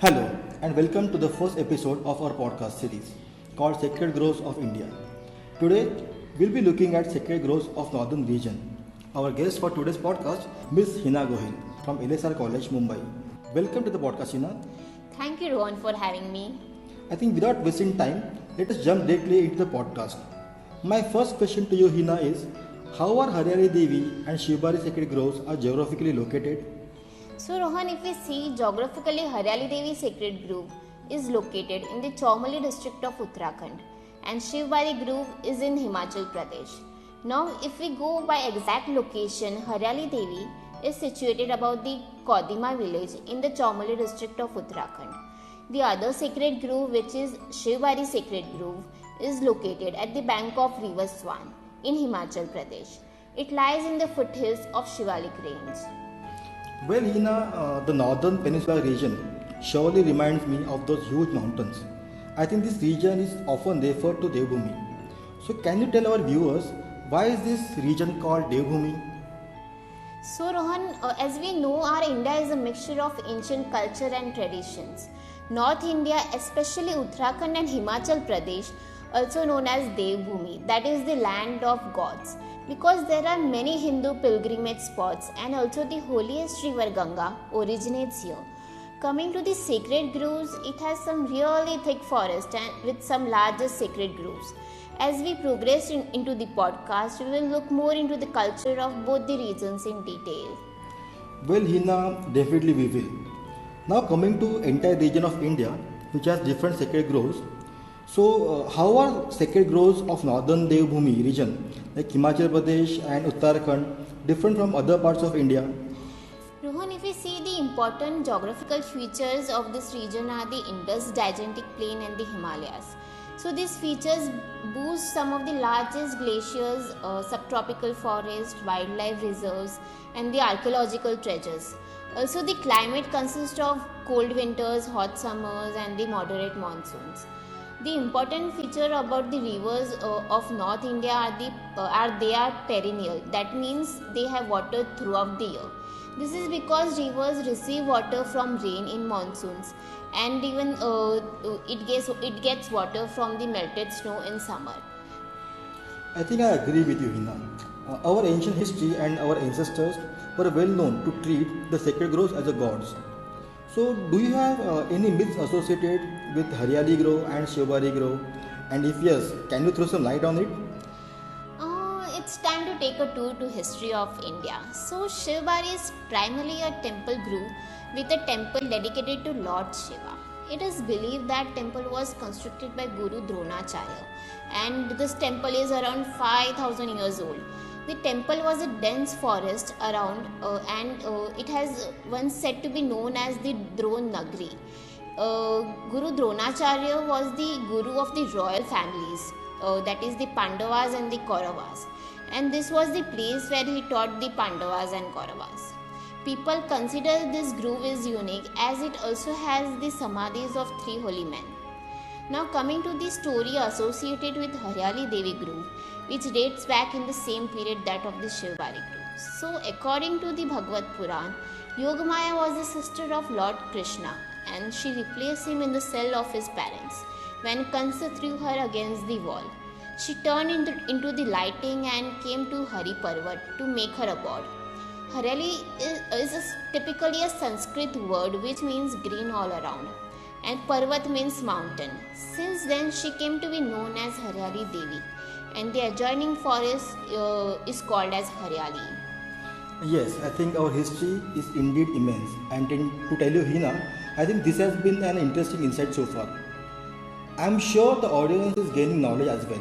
Hello, and welcome to the first episode of our podcast series called Sacred Groves of India. Today, we'll be looking at sacred groves of Northern region. Our guest for today's podcast, Ms. Hina Gohil from LSR College, Mumbai. Welcome to the podcast, Hina. Thank you, Rohan, for having me. I think without wasting time, let us jump directly into the podcast. My first question to you, Hina, is how are Haryali Devi and Shivbari sacred groves are geographically located? So, Rohan, if we see geographically, Haryali Devi Sacred Grove is located in the Chaumoli district of Uttarakhand, and Shivbari Grove is in Himachal Pradesh. Now, if we go by exact location, Haryali Devi is situated about the Kodima village in the Chaumoli district of Uttarakhand. The other sacred grove, which is Shivbari Sacred Grove, is located at the bank of River Swan in Himachal Pradesh. It lies in the foothills of Shivalik Range. Well, Hina, the northern peninsula region surely reminds me of those huge mountains. I think this region is often referred to Devbhumi. So, can you tell our viewers why is this region called Devbhumi? So, Rohan, as we know, our India is a mixture of ancient culture and traditions. North India, especially Uttarakhand and Himachal Pradesh, also known as Devbhumi, that is the land of gods, because there are many Hindu pilgrimage spots and also the holiest river Ganga originates here. Coming to the sacred groves, it has some really thick forest and with some largest sacred groves. As we progress into the podcast, we will look more into the culture of both the regions in detail. Well, Hina, definitely we will. Now, coming to entire region of India, which has different sacred groves. So, how are sacred groves of northern Devbhumi region, like Himachal Pradesh and Uttarakhand, different from other parts of India? Rohan, if we see the important geographical features of this region are the Indus Gigantic Plain and the Himalayas. So these features boost some of the largest glaciers, subtropical forest, wildlife reserves and the archaeological treasures. Also the climate consists of cold winters, hot summers and the moderate monsoons. The important feature about the rivers of North India are they are perennial. That means they have water throughout the year. This is because rivers receive water from rain in monsoons, and even it gets water from the melted snow in summer. I think I agree with you, Hina. Our ancient history and our ancestors were well known to treat the sacred groves as a gods. So, do you have any myths associated with Haryali Grove and Shivbari Grove? And if yes, can you throw some light on it? It's time to take a tour to history of India. So Shivbari is primarily a temple grove with a temple dedicated to Lord Shiva. It is believed that temple was constructed by Guru Dronacharya, and this temple is around 5000 years old. The temple was a dense forest around and it has once said to be known as the Dron Nagri. Guru Dronacharya was the guru of the royal families, that is the Pandavas and the Kauravas, and this was the place where he taught the Pandavas and Kauravas. People consider this grove is unique as it also has the samadhis of three holy men. Now coming to the story associated with Haryali Devi Grove, which dates back in the same period that of the Shivbari Grove. So according to the Bhagavad Puran, Yogamaya was the sister of Lord Krishna and she replaced him in the cell of his parents when Kansa threw her against the wall. She turned into the lighting and came to Hari Parvat to make her a god. Haryali is typically a Sanskrit word which means green all around, and Parvat means mountain. Since then, she came to be known as Haryali Devi, and the adjoining forest is called as Haryali. Yes, I think our history is indeed immense. And to tell you, Hina, I think this has been an interesting insight so far. I'm sure the audience is gaining knowledge as well.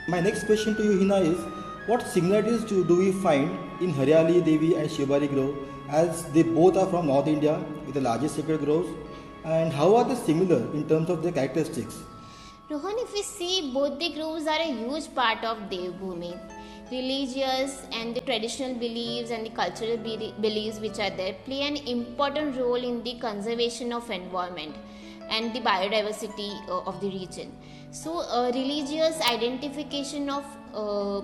My next question to you, Hina, is what similarities do we find in Haryali Devi and Shivbari Grove, as they both are from North India with the largest sacred groves, and how are they similar in terms of their characteristics? Rohan, if we see, both the groves are a huge part of Devbhumi. Religious and the traditional beliefs and the cultural beliefs which are there play an important role in the conservation of environment and the biodiversity of the region. So, religious identification of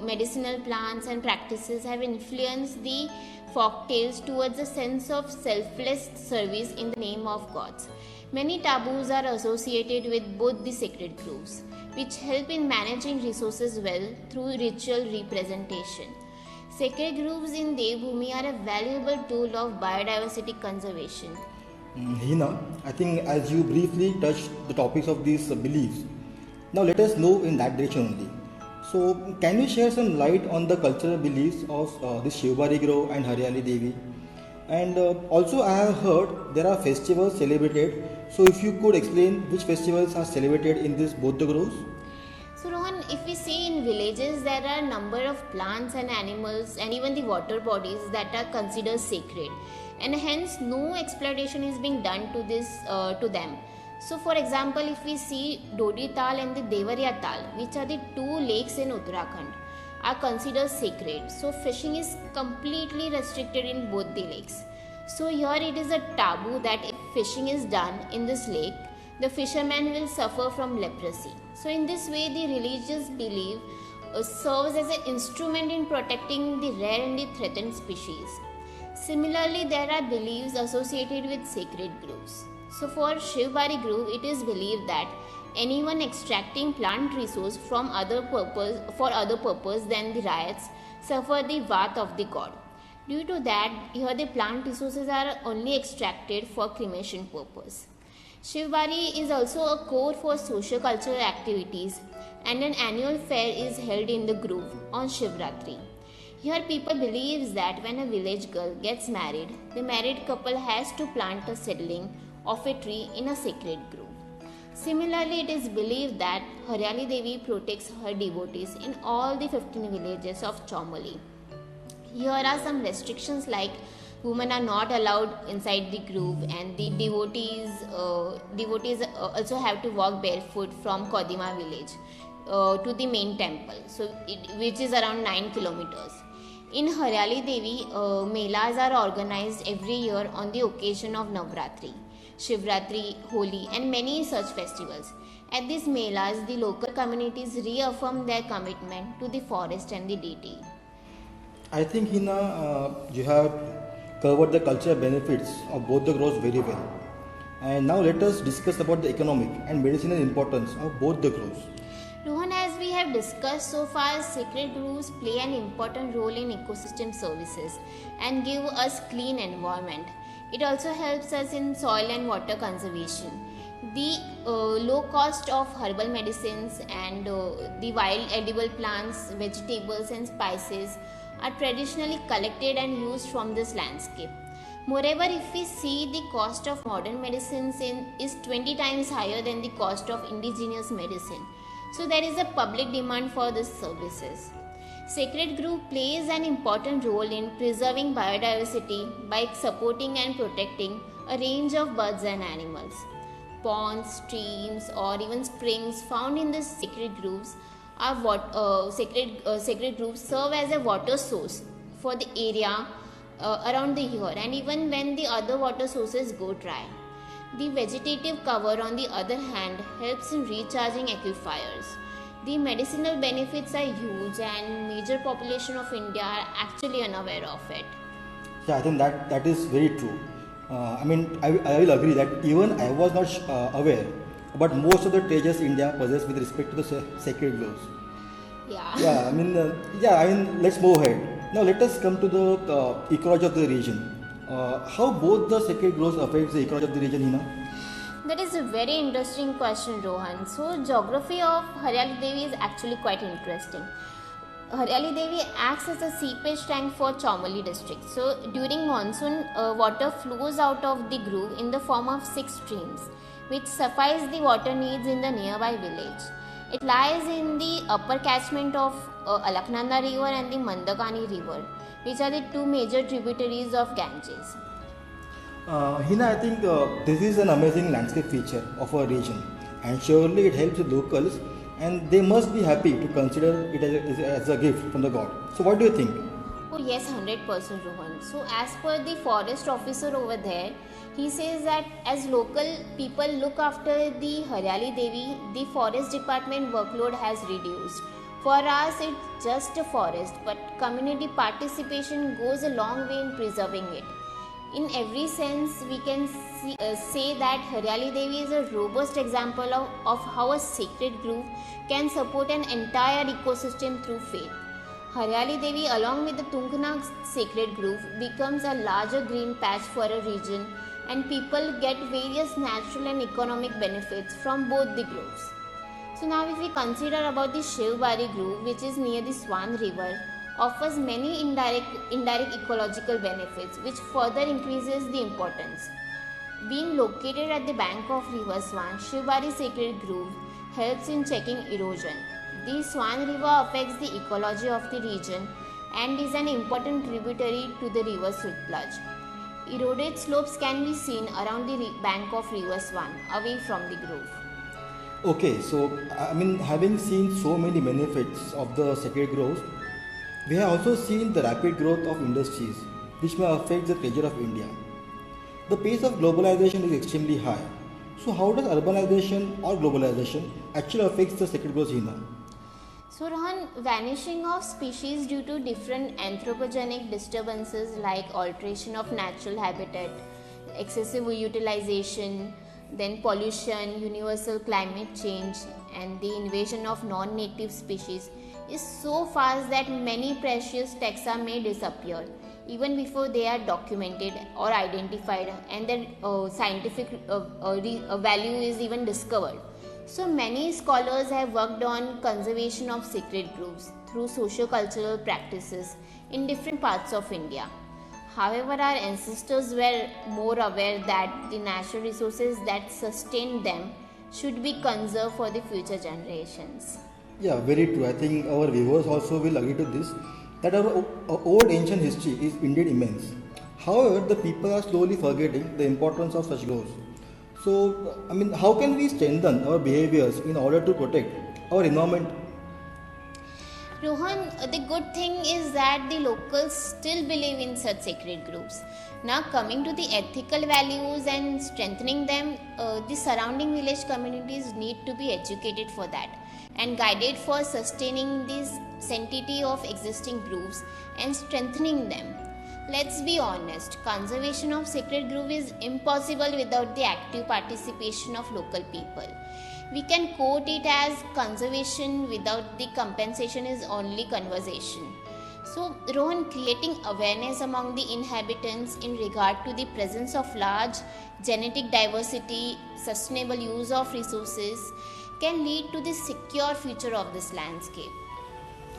medicinal plants and practices have influenced the folk tales towards a sense of selfless service in the name of gods. Many taboos are associated with both the sacred groves, which help in managing resources well through ritual representation. Sacred groves in Devbhoomi are a valuable tool of biodiversity conservation. Hina, I think as you briefly touched the topics of these beliefs, now let us know in that direction only. So, can you share some light on the cultural beliefs of this Shivbari Grove and Haryali Devi? And also, I have heard there are festivals celebrated. So, if you could explain which festivals are celebrated in this both the groves? So Rohan, if we see in villages, there are a number of plants and animals and even the water bodies that are considered sacred, and hence no exploitation is being done to them. So, for example, if we see Dodi Tal and the Devariya Tal, which are the two lakes in Uttarakhand, are considered sacred. So, fishing is completely restricted in both the lakes. So, here it is a taboo that if fishing is done in this lake, the fisherman will suffer from leprosy. So, in this way, the religious belief serves as an instrument in protecting the rare and the threatened species. Similarly, there are beliefs associated with sacred groves. So, for Shivbari Grove, it is believed that anyone extracting plant resource from other purpose than the riots suffer the wrath of the god. Due to that, here the plant resources are only extracted for cremation purpose. Shivbari is also a core for socio-cultural activities, and an annual fair is held in the grove on Shivratri. Here people believes that when a village girl gets married, the married couple has to plant a seedling of a tree in a sacred grove. Similarly, it is believed that Haryali Devi protects her devotees in all the 15 villages of Chaumoli. Here are some restrictions like women are not allowed inside the grove, and the devotees also have to walk barefoot from Kodima village to the main temple, which is around 9 kilometers. In Haryali Devi, melas are organized every year on the occasion of Navratri, Shivratri, Holi, and many such festivals. At these melas, the local communities reaffirm their commitment to the forest and the deity. I think Hina, you have covered the cultural benefits of both the groves very well. And now let us discuss about the economic and medicinal importance of both the groves. Rohan, as we have discussed so far, sacred groves play an important role in ecosystem services and give us clean environment. It also helps us in soil and water conservation. The low cost of herbal medicines and the wild edible plants, vegetables and spices are traditionally collected and used from this landscape. Moreover, if we see, the cost of modern medicines is 20 times higher than the cost of indigenous medicine. So there is a public demand for these services. Sacred Grove plays an important role in preserving biodiversity by supporting and protecting a range of birds and animals. Ponds, streams, or even springs found in the sacred groves sacred groves serve as a water source for the area around the year, and even when the other water sources go dry. The vegetative cover, on the other hand, helps in recharging aquifers. The medicinal benefits are huge, and major population of India are actually unaware of it. Yeah, I think that is very true. I will agree that even I was not aware about most of the treasures India possesses with respect to the sacred groves. Yeah. Let's move ahead. Now let us come to the ecology of the region. How both the sacred groves affect the ecology of the region, Hina? That is a very interesting question, Rohan. So, geography of Haryali Devi is actually quite interesting. Haryali Devi acts as a seepage tank for Chaumoli district. So, during monsoon, water flows out of the grove in the form of 6 streams, which suffice the water needs in the nearby village. It lies in the upper catchment of Alaknanda river and the Mandakani river, which are the 2 major tributaries of Ganges. Hina, I think this is an amazing landscape feature of our region, and surely it helps the locals, and they must be happy to consider it as a gift from the god. So, what do you think? Oh yes, 100% Rohan. So as per the forest officer over there, he says that as local people look after the Haryali Devi, the forest department workload has reduced For us, it's just a forest, but community participation goes a long way in preserving it. In every sense, we can say that Haryali Devi is a robust example of how a sacred grove can support an entire ecosystem through faith. Haryali Devi, along with the Tungnaag sacred grove, becomes a larger green patch for a region, and people get various natural and economic benefits from both the groves. So now if we consider about the Shivbari Grove, which is near the Swan River, offers many indirect ecological benefits which further increases the importance. Being located at the bank of River Swan, Shivbari Sacred Grove helps in checking erosion. The Swan River affects the ecology of the region and is an important tributary to the river Sutlej. Eroded slopes can be seen around the bank of River Swan, away from the grove. Okay, so having seen so many benefits of the sacred groves, we have also seen the rapid growth of industries, which may affect the treasure of India. The pace of globalization is extremely high. So, how does urbanization or globalization actually affect the sacred groves, Hina? So, Rohan, vanishing of species due to different anthropogenic disturbances like alteration of natural habitat, excessive utilization, then pollution, universal climate change, and the invasion of non-native species is so fast that many precious taxa may disappear even before they are documented or identified and their scientific value is even discovered. So many scholars have worked on conservation of sacred groves through socio-cultural practices in different parts of India. However, our ancestors were more aware that the natural resources that sustain them should be conserved for the future generations. Yeah, very true. I think our viewers also will agree to this that our old ancient history is indeed immense. However, the people are slowly forgetting the importance of such groves. So, how can we strengthen our behaviors in order to protect our environment? Rohan, the good thing is that the locals still believe in such sacred groves. Now, coming to the ethical values and strengthening them, the surrounding village communities need to be educated for that and guided for sustaining this sanctity of existing groves and strengthening them. Let's be honest, conservation of sacred grove is impossible without the active participation of local people. We can quote it as conservation without the compensation is only conversation. So, Rohan, creating awareness among the inhabitants in regard to the presence of large genetic diversity, sustainable use of resources can lead to the secure future of this landscape.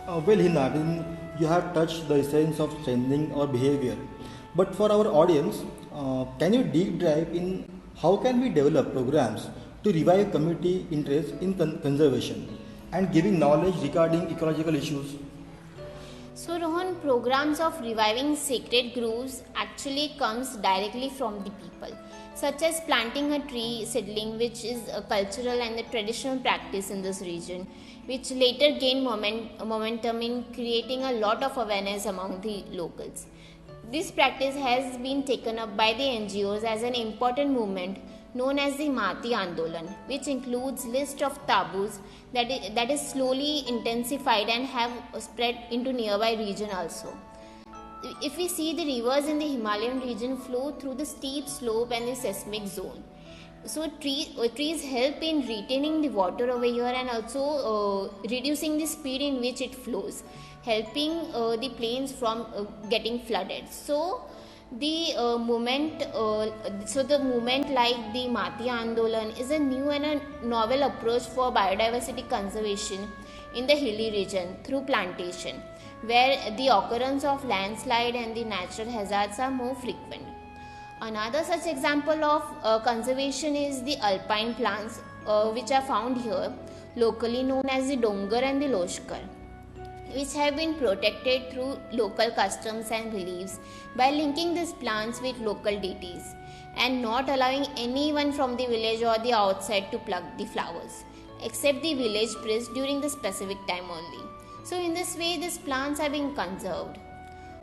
Well, Hina, you have touched the essence of strengthening our behavior. But for our audience, can you deep dive in how can we develop programs to revive community interest in conservation and giving knowledge regarding ecological issues? So, Rohan, programs of reviving sacred groves actually comes directly from the people, such as planting a tree seedling, which is a cultural and a traditional practice in this region, which later gained momentum in creating a lot of awareness among the locals. This practice has been taken up by the NGOs as an important movement known as the Mati Andolan, which includes list of taboos that is slowly intensified and have spread into nearby region also. If we see, the rivers in the Himalayan region flow through the steep slope and the seismic zone. So trees help in retaining the water over here and also reducing the speed in which it flows, helping the plains from getting flooded. So the movement like the Mati Andolan is a new and a novel approach for biodiversity conservation in the hilly region through plantation, where the occurrence of landslide and the natural hazards are more frequent. Another such example of conservation is the alpine plants, which are found here, locally known as the Dongar and the Loshkar, which have been protected through local customs and beliefs by linking these plants with local deities and not allowing anyone from the village or the outside to pluck the flowers, except the village priest during the specific time only. So in this way, these plants are being conserved.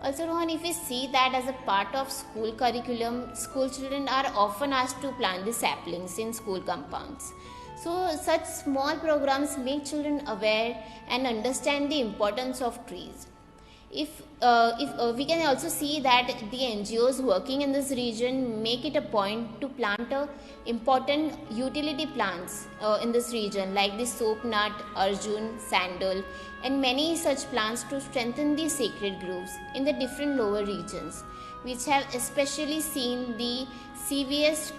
Also, Rohan, if we see that as a part of school curriculum, school children are often asked to plant the saplings in school compounds. So, such small programs make children aware and understand the importance of trees. If we can also see that the NGOs working in this region make it a point to plant important utility plants in this region, like the soap nut, arjun, sandal, and many such plants to strengthen the sacred groves in the different lower regions, which have especially seen the severest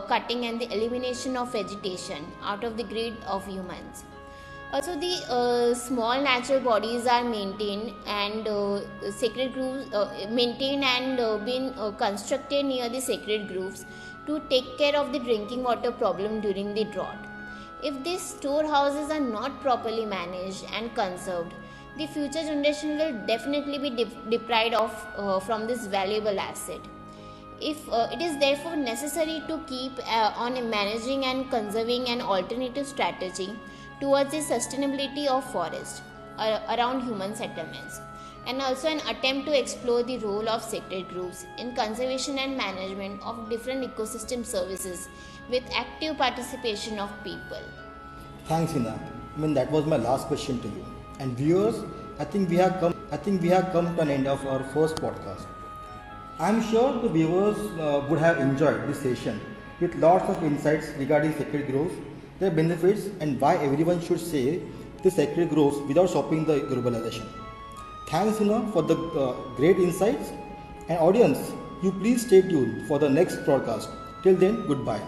cutting and the elimination of vegetation out of the grid of humans. Also, the small natural bodies are maintained and sacred groves maintained and been constructed near the sacred groves to take care of the drinking water problem during the drought. If these storehouses are not properly managed and conserved, the future generation will definitely be deprived of from this valuable asset. If it is therefore necessary to keep on managing and conserving an alternative strategy towards the sustainability of forest around human settlements, and also an attempt to explore the role of sacred groves in conservation and management of different ecosystem services with active participation of people. Thanks, Hina. That was my last question to you. And viewers, I think we have come to an end of our first podcast. I'm sure the viewers would have enjoyed this session with lots of insights regarding sacred groves, their benefits, and why everyone should save the sacred groves without stopping the globalization. Thanks, for the great insights. And audience, you please stay tuned for the next broadcast. Till then, goodbye.